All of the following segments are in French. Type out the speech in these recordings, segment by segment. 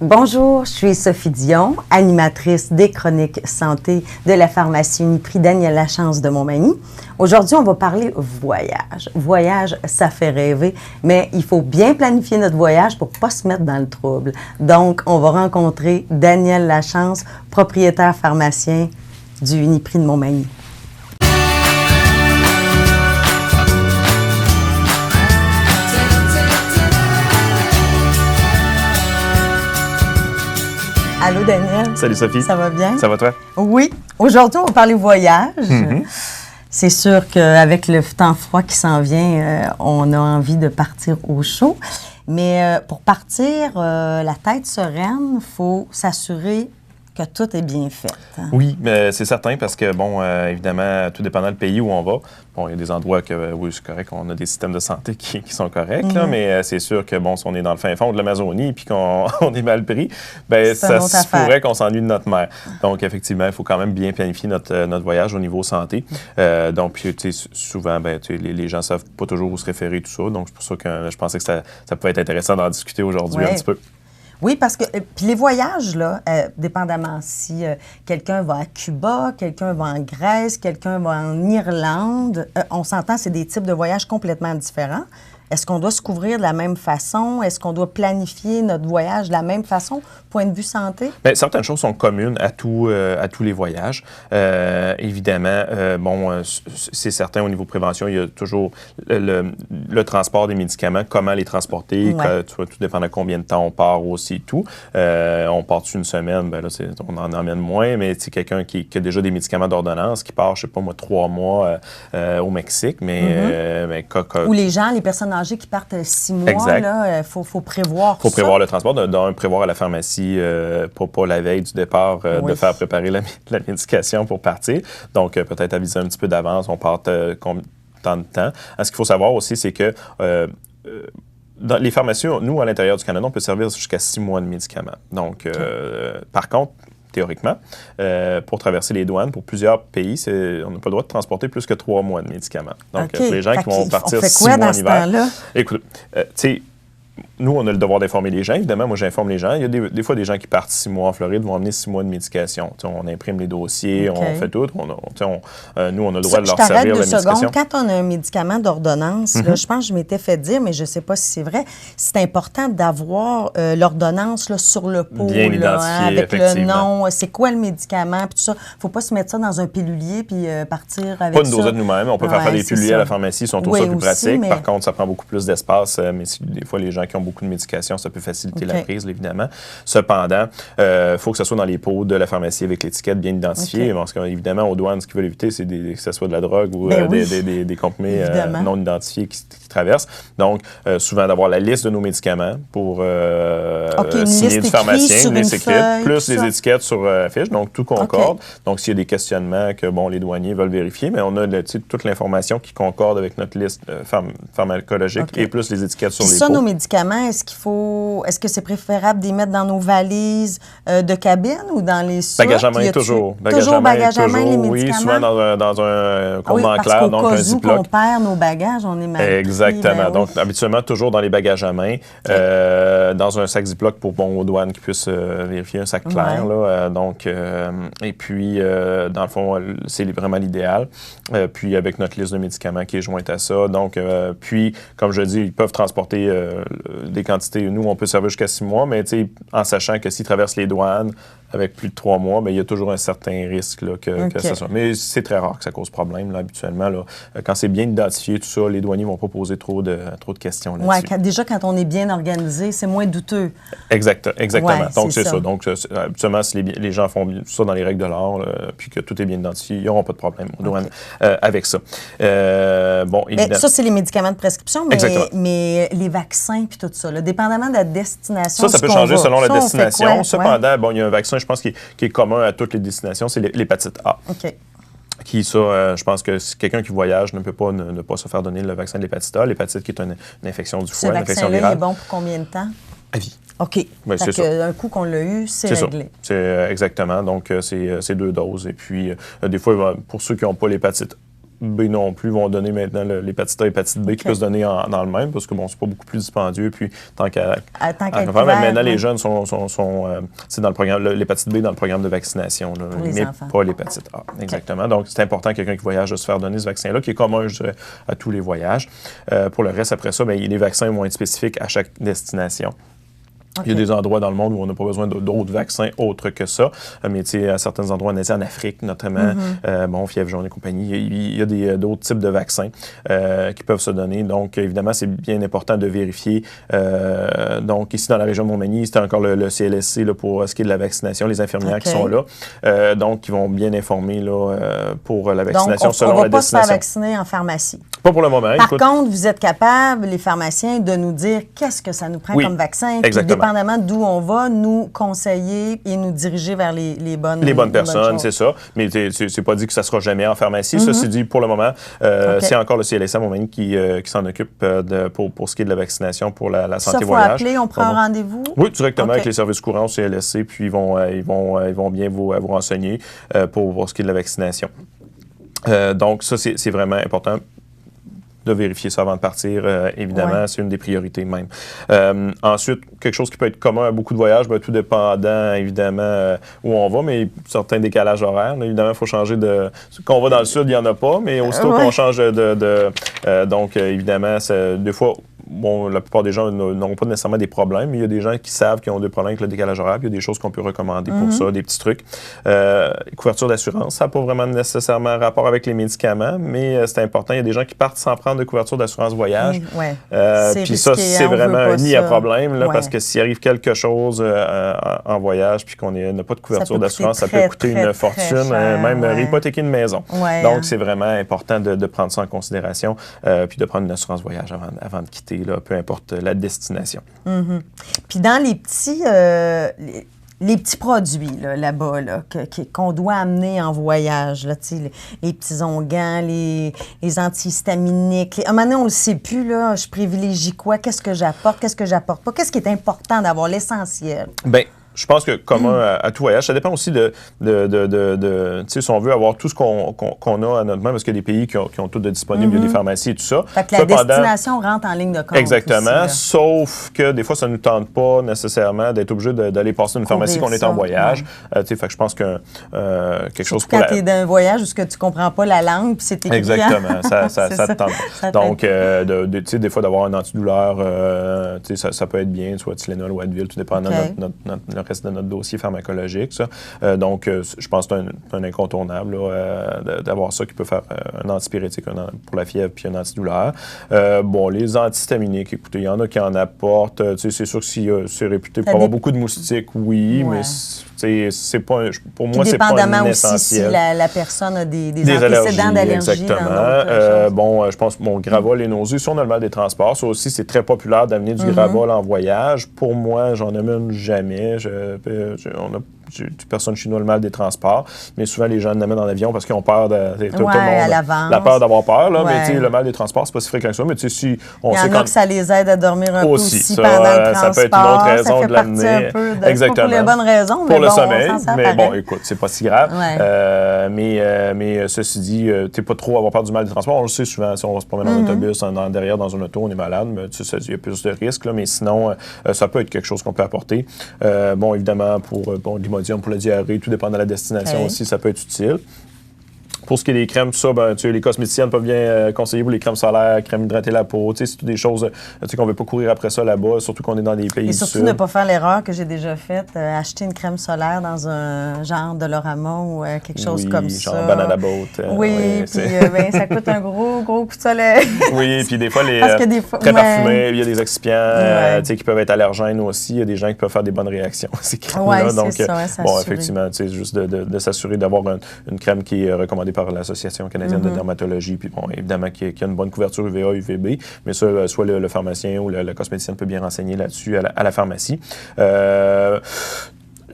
Bonjour, je suis Sophie Dion, animatrice des chroniques santé de la pharmacie Uniprix Daniel Lachance de Montmagny. Aujourd'hui, on va parler voyage. Voyage, ça fait rêver, mais il faut bien planifier notre voyage pour ne pas se mettre dans le trouble. Donc, on va rencontrer Daniel Lachance, propriétaire pharmacien du Uniprix de Montmagny. Allô, Daniel. Salut, Sophie. Ça va bien? Ça va, toi? Oui. Aujourd'hui, on va parler voyage. C'est sûr qu'avec le temps froid qui s'en vient, on a envie de partir au chaud. Mais pour partir la tête sereine, il faut s'assurer que tout est bien fait. Oui, mais c'est certain parce que, bon, évidemment, tout dépendant du pays où on va, bon, il y a des endroits que, oui, c'est correct, on a des systèmes de santé qui sont corrects, là, mais c'est sûr que, bon, si on est dans le fin fond de l'Amazonie et qu'on on est mal pris, bien, ça se pourrait qu'on s'ennuie de notre mère. Donc, effectivement, il faut quand même bien planifier notre voyage au niveau santé. Donc, puis, tu sais, souvent, bien, tu sais, les gens ne savent pas toujours où se référer, tout ça. Donc, c'est pour ça que je pensais que ça pouvait être intéressant d'en discuter aujourd'hui un petit peu. Oui, parce que puis les voyages, là, dépendamment si quelqu'un va à Cuba, quelqu'un va en Grèce, quelqu'un va en Irlande, on s'entend, c'est des types de voyages complètement différents. Est-ce qu'on doit se couvrir de la même façon? Est-ce qu'on doit planifier notre voyage de la même façon, point de vue santé? Bien, certaines choses sont communes à tous les voyages. Évidemment, bon, c'est certain, au niveau prévention, il y a toujours le transport des médicaments, comment les transporter, tout dépend de combien de temps on part aussi et tout. On part une semaine, bien là, on en emmène moins, mais c'est quelqu'un qui a déjà des médicaments d'ordonnance, qui part, je sais pas moi, 3 mois au Mexique, mais ou les gens, les personnes âgées qui partent 6 mois, il faut prévoir ça. Il faut prévoir le transport, prévoir à la pharmacie, pas la veille du départ, de faire préparer la médication pour partir. Donc, peut-être aviser un petit peu d'avance, on part tant de temps. Ce qu'il faut savoir aussi, c'est que dans les pharmacies, nous, à l'intérieur du Canada, on peut servir jusqu'à 6 mois de médicaments. Donc, par contre, théoriquement, pour traverser les douanes, pour plusieurs pays, on n'a pas le droit de transporter plus que 3 mois de médicaments. Donc, pour les gens qui vont partir 6 mois en hiver, écoute, tu sais, nous, on a le devoir d'informer les gens. Évidemment, moi, j'informe les gens. Il y a des fois des gens qui partent 6 mois en Floride vont amener 6 mois de médication. T'sais, on imprime les dossiers, on fait tout. Nous, on a le droit de leur servir la médication. Quand on a un médicament d'ordonnance, là, je pense que je m'étais fait dire, mais je ne sais pas si c'est vrai, c'est important d'avoir l'ordonnance là, sur le pot. Bien identifié, avec le nom, c'est quoi le médicament, puis tout ça. Il ne faut pas se mettre ça dans un pilulier puis partir avec ça. Pas une dosette nous-mêmes. On peut faire des piluliers à la pharmacie, ils sont tous plus pratiques. Mais... Par contre, ça prend beaucoup plus d'espace. Mais des fois, les gens qui ont beaucoup de médication, ça peut faciliter la prise, évidemment. Cependant, il faut que ce soit dans les pots de la pharmacie avec l'étiquette bien identifiée. Parce qu'évidemment, aux douanes, ce qu'ils veulent éviter, c'est que ce soit de la drogue ou des comprimés non identifiés qui traversent. Donc, souvent, d'avoir la liste de nos médicaments pour signer du pharmacien, une liste écrite, plus les étiquettes sur la fiche. Donc, tout concorde. Donc, s'il y a des questionnements que les douaniers veulent vérifier, mais on a toute l'information qui concorde avec notre liste pharmacologique et plus les étiquettes sur les pots. Nos médicaments, est-ce que c'est préférable de les mettre dans nos valises de cabine ou dans les soutes? Bagage à main, toujours. Bagage à main, les médicaments? Oui, souvent dans un contenant clair, donc un ziploc. Parce qu'on perd nos bagages, on est mal pris. Exactement. Donc, habituellement, toujours dans les bagages à main, dans un sac ziploc pour aux douanes qui puissent vérifier un sac clair. Là, donc, et puis, dans le fond, c'est vraiment l'idéal. Puis, avec notre liste de médicaments qui est jointe à ça. Donc, puis, comme je dis, ils peuvent transporter des quantités. Nous, on peut servir jusqu'à 6 mois, mais en sachant que s'ils traversent les douanes avec plus de 3 mois, bien, il y a toujours un certain risque là, que ça soit. Mais c'est très rare que ça cause problème, là, habituellement. Là. Quand c'est bien identifié, tout ça, les douaniers ne vont pas poser trop de questions là-dessus. Oui, déjà, quand on est bien organisé, c'est moins douteux. Exactement. Ouais, donc, c'est ça. Donc, habituellement, si les gens font ça dans les règles de l'art, puis que tout est bien identifié, ils n'auront pas de problème aux douanes avec ça. Évidemment. Ça, c'est les médicaments de prescription, mais les vaccins puis tout ça, là, dépendamment de la destination. Ça peut changer selon la destination. Cependant, il y a un vaccin, je pense, qui est commun à toutes les destinations, c'est l'hépatite A. OK. Je pense que si quelqu'un qui voyage ne peut pas ne pas se faire donner le vaccin de l'hépatite A. L'hépatite qui est une infection du foie, une infection virale. Ce vaccin-là, il est bon pour combien de temps? À vie. OK. Oui, c'est ça. Un coup qu'on l'a eu, c'est réglé. C'est exactement. Donc, c'est 2 doses. Et puis, des fois, pour ceux qui n'ont pas l'hépatite B non plus vont donner maintenant l'hépatite A et l'hépatite B qui peut se donner dans le même, parce que bon, c'est pas beaucoup plus dispendieux. Puis tant qu'à faire, mais maintenant, les jeunes sont c'est dans le programme, l'hépatite B dans le programme de vaccination, là, mais enfants. Pas l'hépatite A. Exactement. Donc, c'est important, quelqu'un qui voyage, de se faire donner ce vaccin-là, qui est commun, je dirais, à tous les voyages. Pour le reste, après ça, bien, les vaccins vont être spécifiques à chaque destination. Okay. Il y a des endroits dans le monde où on n'a pas besoin d'autres vaccins autres que ça. Mais tu sais, à certains endroits en Asie, en Afrique notamment, fièvre jaune et compagnie, il y a d'autres types de vaccins qui peuvent se donner. Donc, évidemment, c'est bien important de vérifier. Donc, ici, dans la région de Montmagny, c'était encore le CLSC là, pour ce qui est de la vaccination, les infirmières qui sont là. Donc, ils vont bien informer là, pour la vaccination donc, selon la destination. On ne va pas se faire vacciner en pharmacie. Pas pour le moment. Par contre, vous êtes capables, les pharmaciens, de nous dire qu'est-ce que ça nous prend comme vaccin. Exactement. Dépendamment d'où on va, nous conseiller et nous diriger vers les bonnes personnes, c'est ça. Mais c'est pas dit que ça sera jamais en pharmacie. Ça, c'est dit pour le moment. C'est encore le CLSC à Montmagny qui s'en occupe pour ce qui est de la vaccination pour la santé voyage. Ça, il faut appeler, on prend un rendez-vous? Oui, directement avec les services courants au CLSC, puis ils vont bien vous renseigner pour ce qui est de la vaccination. Donc, ça, c'est vraiment important de vérifier ça avant de partir, évidemment, c'est une des priorités même. Ensuite, quelque chose qui peut être commun à beaucoup de voyages, bien, tout dépendant, évidemment, où on va, mais certains décalages horaires. Là, évidemment, il faut changer de... Quand on va dans le sud, il n'y en a pas, mais aussitôt qu'on change donc, évidemment, des fois... Bon, la plupart des gens n'auront pas nécessairement des problèmes, mais il y a des gens qui savent qu'ils ont des problèmes avec le décalage horaire. Il y a des choses qu'on peut recommander pour ça, des petits trucs. Couverture d'assurance, ça n'a pas vraiment nécessairement rapport avec les médicaments, mais c'est important. Il y a des gens qui partent sans prendre de couverture d'assurance voyage. Puis ça, c'est vraiment un nid à problème, là, parce que s'il arrive quelque chose en voyage puis qu'on n'a pas de couverture d'assurance, ça peut coûter une fortune, même hypothéquer une maison. Donc, c'est vraiment important de prendre ça en considération puis de prendre une assurance voyage avant de quitter. Là, peu importe la destination. Puis dans les petits produits là-bas qu'on doit amener en voyage, là, les petits onguents, les antihistaminiques. À un moment donné, on ne le sait plus, là, je privilégie quoi, qu'est-ce que j'apporte pas, qu'est-ce qui est important d'avoir, l'essentiel? Bien, je pense que commun à tout voyage, ça dépend aussi de tu sais, si on veut avoir tout ce qu'on a à notre main, parce qu'il y a des pays qui ont tout de disponible, il y a des pharmacies et tout ça. Fait que la destination rentre en ligne de compte. Exactement, aussi, sauf que des fois, ça ne nous tente pas nécessairement d'être obligé d'aller passer une pharmacie qu'on est en voyage. Tu sais, fait que je pense que quelque chose pour quand tu es dans un voyage où tu ne comprends pas la langue, puis c'est écrit. Exactement, ça te tente pas. Donc, tu sais, des fois, d'avoir un antidouleur, tu sais, ça peut être bien, soit Tylenol ou Advil, tout dépendant de notre reste de notre dossier pharmacologique. Ça. Donc, je pense que c'est un incontournable d'avoir ça qui peut faire un antipyrétique pour la fièvre puis un antidouleur. Bon, les antihistaminiques, écoutez, il y en a qui en apportent. C'est sûr que si c'est réputé pour avoir beaucoup de moustiques, oui, mais c'est pas pour moi, c'est pas un essentiel. Dépendamment aussi si la personne a des antécédents d'allergie. Exactement. Bon, je pense que Gravol et nausées, si on a le mal des transports, ça aussi, c'est très populaire d'amener du Gravol en voyage. Pour moi, j'en amène jamais. Personne chez nous a le mal des transports, mais souvent les gens l'amènent en avion parce qu'ils ont peur de... tout le monde la peur d'avoir peur, là, mais le mal des transports, c'est pas si fréquent que ça, mais si on sait que ça les aide à dormir un peu aussi pendant le transport. Ça peut être une autre raison de l'amener. Exactement. Pas pour les bonnes raisons, mais pour le sommeil, mais bon, écoute, c'est pas si grave. Mais ceci dit, t'es pas trop avoir peur du mal des transports. On le sait souvent, si on va se promener en autobus, derrière dans un auto, on est malade, mais tu sais, il y a plus de risques, là, mais sinon, ça peut être quelque chose qu'on peut apporter. Bon, évidemment, pour l'imodium, pour la diarrhée, tout dépend de la destination aussi, ça peut être utile. Pour ce qui est des crèmes, tout ça, ben, les cosméticiennes peuvent bien conseiller pour les crèmes solaires, crèmes hydrater la peau. C'est toutes des choses qu'on ne veut pas courir après ça là-bas, surtout qu'on est dans des pays du sud. Et surtout ne pas faire l'erreur que j'ai déjà faite, acheter une crème solaire dans un genre de Dolorama ou quelque chose comme ça. Genre Banana Boat. Oui, puis ça coûte un gros coup de soleil. Oui, puis des fois, les très parfumés, il y a des excipients qui peuvent être allergènes aussi. Il y a des gens qui peuvent faire des bonnes réactions à ces crèmes-là. Donc, bon, effectivement, juste de s'assurer d'avoir une crème qui est recommandée par l'Association canadienne de dermatologie, puis bon, évidemment qui a une bonne couverture UVA, UVB, mais ça, soit le pharmacien ou le cosméticien peut bien renseigner là-dessus à la pharmacie.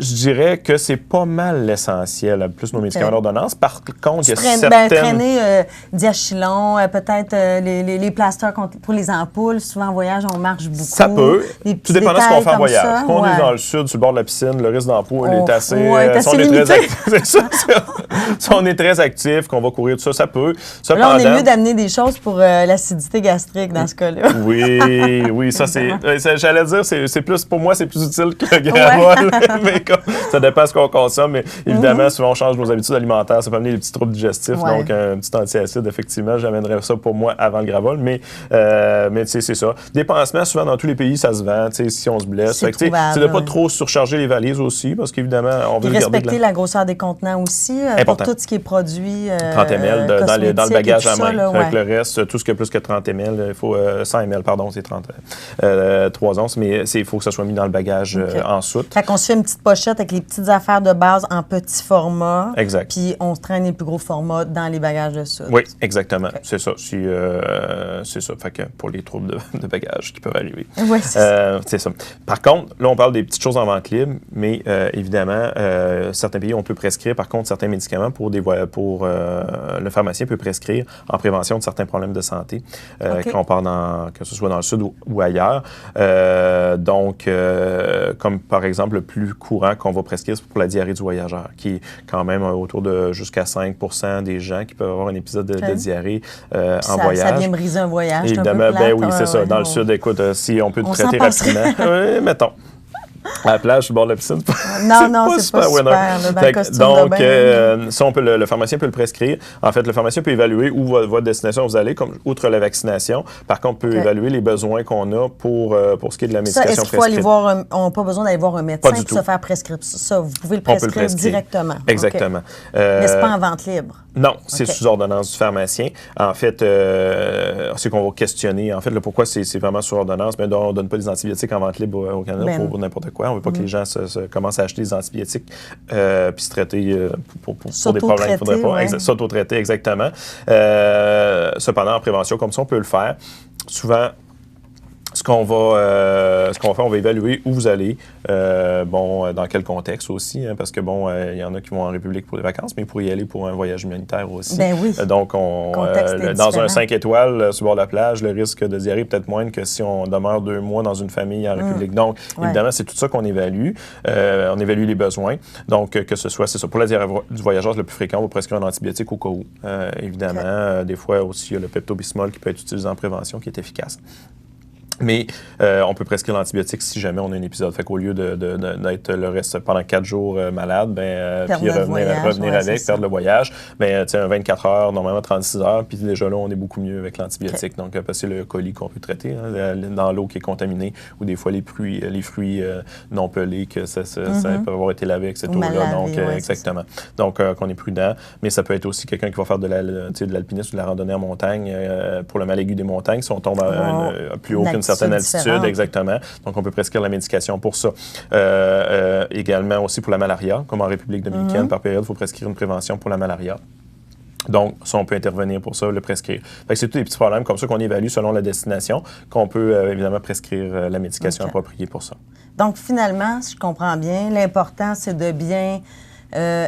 Je dirais que c'est pas mal l'essentiel, plus nos médicaments d'ordonnance. Par contre, il y a certaines... traîner diachylon, peut-être les plasters pour les ampoules. Souvent, en voyage, on marche beaucoup. Ça peut. Tout dépend de ce qu'on fait en voyage. Ça, quand on est dans le sud, sur le bord de la piscine, le risque d'ampoule est assez... assez limité. Si on est très actif, qu'on va courir, tout ça, ça peut. Là, on est mieux d'amener des choses pour l'acidité gastrique dans ce cas-là. Oui, ça, c'est... J'allais dire, c'est plus... Pour moi, c'est plus utile que le Gravol. Mais ça dépend de ce qu'on consomme. Mais évidemment, souvent, on change nos habitudes alimentaires. Ça peut amener des petits troubles digestifs. Donc, un petit antiacide, effectivement, j'amènerais ça pour moi avant le Gravol. Mais tu sais, c'est ça. Des pansements, souvent, dans tous les pays, ça se vend, tu sais, si on se blesse. C'est de ne pas trop surcharger les valises aussi, parce qu'évidemment, on veut respecter la grosseur des contenants aussi, pour tout ce qui est produit 30 ml dans le bagage à main. Avec le reste, tout ce qui est plus que 30 ml, il faut 100 ml, pardon, c'est 3 onces, mais il faut que ça soit mis dans le bagage en soute. Fait qu'on se fait une petite pochette avec les petites affaires de base en petit format. Exact. Puis on se traîne les plus gros formats dans les bagages de soute. Oui, exactement. Okay. C'est ça. C'est ça. Fait que pour les troubles de bagages qui peuvent arriver. Oui, c'est ça. Par contre, là, on parle des petites choses en vente libre, mais évidemment, certains pays, on peut prescrire, par contre, certains médicaments pour le pharmacien peut prescrire en prévention de certains problèmes de santé, quand on part que ce soit dans le sud ou ailleurs. Donc, comme par exemple, le plus courant qu'on va prescrire, c'est pour la diarrhée du voyageur, qui est quand même autour de jusqu'à 5 % des gens qui peuvent avoir un épisode de diarrhée en voyage. Ça vient briser un voyage. Évidemment, oui, c'est ça. Dans le sud, écoute, si on peut te traiter rapidement, oui, mettons. À la plage, sur le bord de la piscine. Non, c'est pas super. Dans le costume donc, de bain. ça, le pharmacien peut le prescrire. En fait, le pharmacien peut évaluer où votre destination vous allez, outre la vaccination. Par contre, peut évaluer les besoins qu'on a pour ce qui est de la médication prescrite. Est-ce qu'il faut aller voir on n'a pas besoin d'aller voir un médecin pour se faire prescrire ça? Vous pouvez le prescrire directement. Exactement. Mais c'est pas en vente libre? Non, c'est sous ordonnance du pharmacien. En fait, c'est qu'on va questionner. En fait, pourquoi c'est vraiment sous ordonnance? Mais on ne donne pas des antibiotiques en vente libre au Canada pour n'importe quoi. On ne veut pas que les gens commencent à acheter des antibiotiques puis se traiter pour des problèmes qu'il ne faudrait pas. Ouais. S'auto-traiter, exactement. Cependant, en prévention, comme ça, on peut le faire. Souvent, ce qu'on va faire, on va évaluer où vous allez, dans quel contexte aussi, hein, parce que il y en a qui vont en République pour les vacances, mais pour y aller pour un voyage humanitaire aussi. Ben oui. Donc, dans un 5 étoiles sur le bord de la plage, le risque de diarrhée est peut-être moindre que si on demeure 2 mois dans une famille en République. Donc, évidemment, c'est tout ça qu'on évalue. On évalue les besoins. Donc, que ce soit, c'est ça. Pour la diarrhée du voyageur, le plus fréquent, on va prescrire un antibiotique au cas où. Évidemment, des fois aussi, il y a le Pepto-Bismol qui peut être utilisé en prévention, qui est efficace. Mais on peut prescrire l'antibiotique si jamais on a un épisode. Fait qu'au lieu d'être le reste pendant 4 jours malade, puis revenir avec, perdre le voyage, un 24 heures, normalement 36 heures, puis déjà là, on est beaucoup mieux avec l'antibiotique. Donc, parce que c'est le colis qu'on peut traiter, hein, dans l'eau qui est contaminée, ou des fois les fruits non pelés, que ça peut avoir été lavé avec cette eau-là. Donc, exactement. Donc, qu'on est prudent. Mais ça peut être aussi quelqu'un qui va faire de l'alpinisme ou de la randonnée en montagne pour le mal aigu des montagnes, si on tombe plus haut qu'une certaine altitude, exactement. Donc, on peut prescrire la médication pour ça. Également aussi pour la malaria, comme en République dominicaine, par période, il faut prescrire une prévention pour la malaria. Donc, ça, on peut intervenir pour ça, le prescrire. Fait que c'est tous des petits problèmes comme ça qu'on évalue selon la destination, qu'on peut évidemment prescrire la médication appropriée pour ça. Donc, finalement, si je comprends bien, l'important, c'est de bien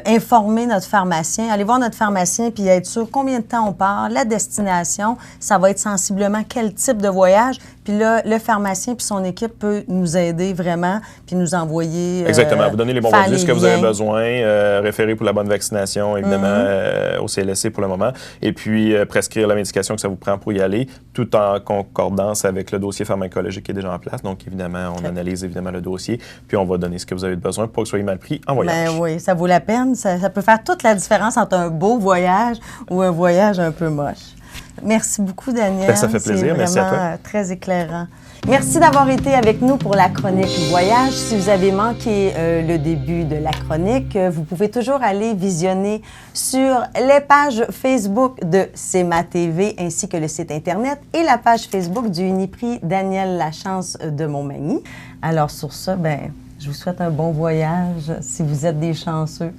informer notre pharmacien, aller voir notre pharmacien puis être sûr combien de temps on part, la destination, ça va être sensiblement quel type de voyage. Puis là, le pharmacien puis son équipe peut nous aider vraiment puis nous envoyer... Exactement. Vous donnez les bons produits, ce que vous avez besoin, référer pour la bonne vaccination, évidemment, au CLSC pour le moment, et puis prescrire la médication que ça vous prend pour y aller, tout en concordance avec le dossier pharmacologique qui est déjà en place. Donc, évidemment, on analyse évidemment le dossier, puis on va donner ce que vous avez besoin pour que vous soyez mal pris en voyage. Ben oui, ça vaut la peine. Ça peut faire toute la différence entre un beau voyage ou un voyage un peu moche. Merci beaucoup, Daniel. Ça fait plaisir. Merci à toi. Très éclairant. Merci d'avoir été avec nous pour la chronique Voyage. Si vous avez manqué le début de la chronique, vous pouvez toujours aller visionner sur les pages Facebook de CEMA TV ainsi que le site Internet et la page Facebook du Uniprix Daniel Lachance de Montmagny. Alors sur ça, je vous souhaite un bon voyage si vous êtes des chanceux.